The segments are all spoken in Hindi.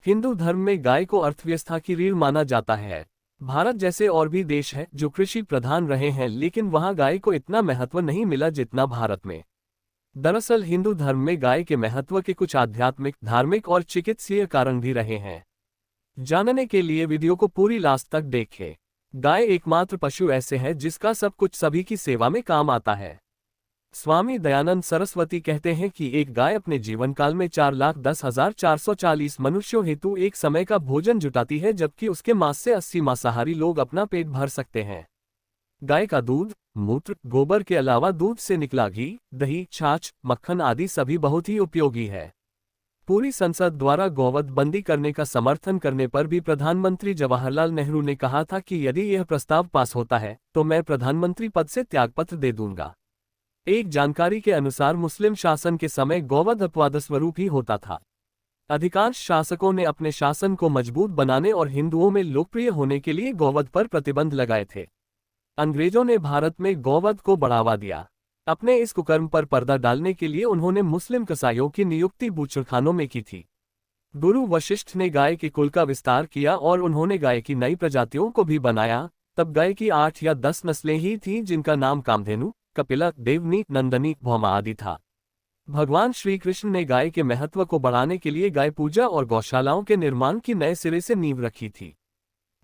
हिंदू धर्म में गाय को अर्थव्यवस्था की रीढ़ माना जाता है। भारत जैसे और भी देश हैं जो कृषि प्रधान रहे हैं, लेकिन वहां गाय को इतना महत्व नहीं मिला जितना भारत में। दरअसल हिंदू धर्म में गाय के महत्व के कुछ आध्यात्मिक, धार्मिक और चिकित्सीय कारण भी रहे हैं। जानने के लिए वीडियो को पूरी लास्ट तक देखें। गाय एकमात्र पशु ऐसे है जिसका सब कुछ सभी की सेवा में काम आता है। स्वामी दयानंद सरस्वती कहते हैं कि एक गाय अपने जीवन काल में 4,10,440 मनुष्यों हेतु एक समय का भोजन जुटाती है, जबकि उसके मांस से 80 मांसाहारी लोग अपना पेट भर सकते हैं। गाय का दूध, मूत्र, गोबर के अलावा दूध से निकला घी, दही, छाछ, मक्खन आदि सभी बहुत ही उपयोगी है। पूरी संसद द्वारा गौवध बंदी करने का समर्थन करने पर भी प्रधानमंत्री जवाहरलाल नेहरू ने कहा था कि यदि यह प्रस्ताव पास होता है तो मैं प्रधानमंत्री पद से त्यागपत्र दे दूंगा। एक जानकारी के अनुसार मुस्लिम शासन के समय गौवध अपवाद स्वरूप ही होता था। अधिकांश शासकों ने अपने शासन को मजबूत बनाने और हिंदुओं में लोकप्रिय होने के लिए गौवध पर प्रतिबंध लगाए थे। अंग्रेजों ने भारत में गौवध को बढ़ावा दिया। अपने इस कुकर्म पर पर्दा डालने के लिए उन्होंने मुस्लिम कसाईयों की नियुक्ति बूचड़खानों में की थी। गुरु वशिष्ठ ने गाय के कुल का विस्तार किया और उन्होंने गाय की नई प्रजातियों को भी बनाया। तब गाय की 8 या 10 नस्लें ही थीं, जिनका नाम कामधेनु, कपिला, देवनी, नंदनी, भौमा आदि था। भगवान श्री कृष्ण ने गाय के महत्व को बढ़ाने के लिए गाय पूजा और गौशालाओं के निर्माण की नए सिरे से नींव रखी थी।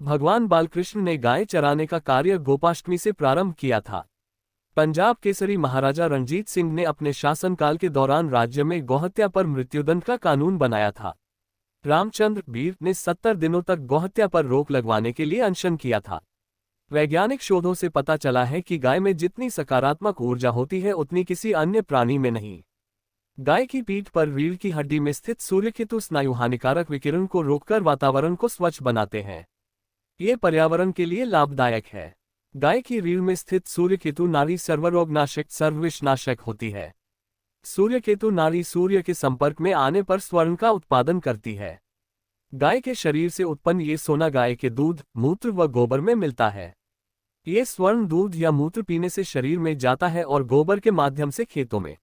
भगवान बालकृष्ण ने गाय चराने का कार्य गोपाष्टमी से प्रारंभ किया था। पंजाब केसरी महाराजा रणजीत सिंह ने अपने शासनकाल के दौरान राज्य में गौहत्या पर मृत्युदंड का कानून बनाया था। रामचंद्र वीर ने 70 दिनों तक गौहत्या पर रोक लगवाने के लिए अनशन किया था। वैज्ञानिक शोधों से पता चला है कि गाय में जितनी सकारात्मक ऊर्जा होती है उतनी किसी अन्य प्राणी में नहीं। गाय की पीठ पर रीढ़ की हड्डी में स्थित सूर्यकेतु स्नायु हानिकारक विकिरण को रोककर वातावरण को स्वच्छ बनाते हैं। ये पर्यावरण के लिए लाभदायक है। गाय की रीढ़ में स्थित सूर्यकेतु नाड़ी सर्वरोगनाशक, सर्वविषनाशक होती है। सूर्यकेतु नाड़ी सूर्य के संपर्क में आने पर स्वर्ण का उत्पादन करती है। गाय के शरीर से उत्पन्न ये सोना गाय के दूध, मूत्र व गोबर में मिलता है। ये स्वर्ण दूध या मूत्र पीने से शरीर में जाता है और गोबर के माध्यम से खेतों में।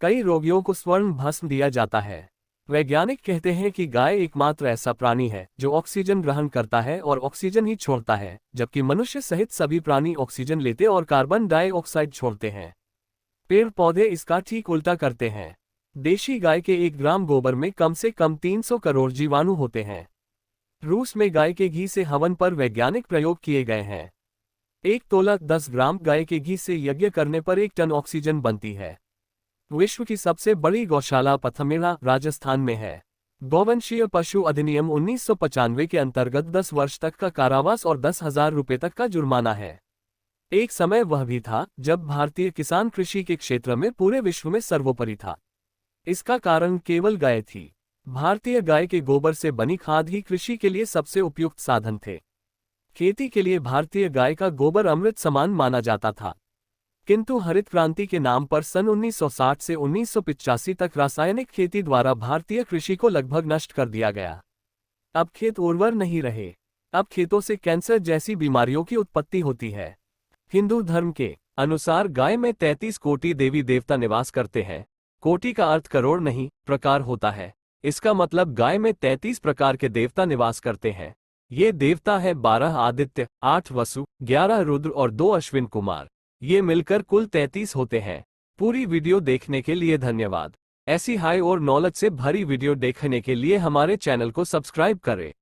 कई रोगियों को स्वर्ण भस्म दिया जाता है। वैज्ञानिक कहते हैं कि गाय एकमात्र ऐसा प्राणी है जो ऑक्सीजन ग्रहण करता है और ऑक्सीजन ही छोड़ता है, जबकि मनुष्य सहित सभी प्राणी ऑक्सीजन लेते और कार्बन डाइऑक्साइड छोड़ते हैं। पेड़ पौधे इसका ठीक उल्टा करते हैं। देशी गाय के 1 ग्राम गोबर में कम से कम 300 करोड़ जीवाणु होते हैं। रूस में गाय के घी से हवन पर वैज्ञानिक प्रयोग किए गए हैं। 1 तोला 10 ग्राम गाय के घी से यज्ञ करने पर 1 टन ऑक्सीजन बनती है। विश्व की सबसे बड़ी गौशाला पथमेड़ा, राजस्थान में है। गौवंशीय पशु अधिनियम 1995 के अंतर्गत 10 वर्ष तक का कारावास और 10,000 रुपये तक का जुर्माना है। एक समय वह भी था जब भारतीय किसान कृषि के क्षेत्र में पूरे विश्व में सर्वोपरि था। इसका कारण केवल गाय थी। भारतीय गाय के गोबर से बनी खाद ही कृषि के लिए सबसे उपयुक्त साधन थे। खेती के लिए भारतीय गाय का गोबर अमृत समान माना जाता था। किंतु हरित क्रांति के नाम पर सन 1960 से 1985 तक रासायनिक खेती द्वारा भारतीय कृषि को लगभग नष्ट कर दिया गया। अब खेत उर्वर नहीं रहे। अब खेतों से कैंसर जैसी बीमारियों की उत्पत्ति होती है। हिंदू धर्म के अनुसार गाय में 33 कोटि देवी देवता निवास करते हैं। कोटि का अर्थ करोड़ नहीं, प्रकार होता है। इसका मतलब गाय में 33 प्रकार के देवता निवास करते हैं। ये देवता है 12 आदित्य, 8 वसु, 11 रुद्र और 2 अश्विन कुमार। ये मिलकर कुल 33 होते हैं। पूरी वीडियो देखने के लिए धन्यवाद। ऐसी हाई और नॉलेज से भरी वीडियो देखने के लिए हमारे चैनल को सब्सक्राइब करें।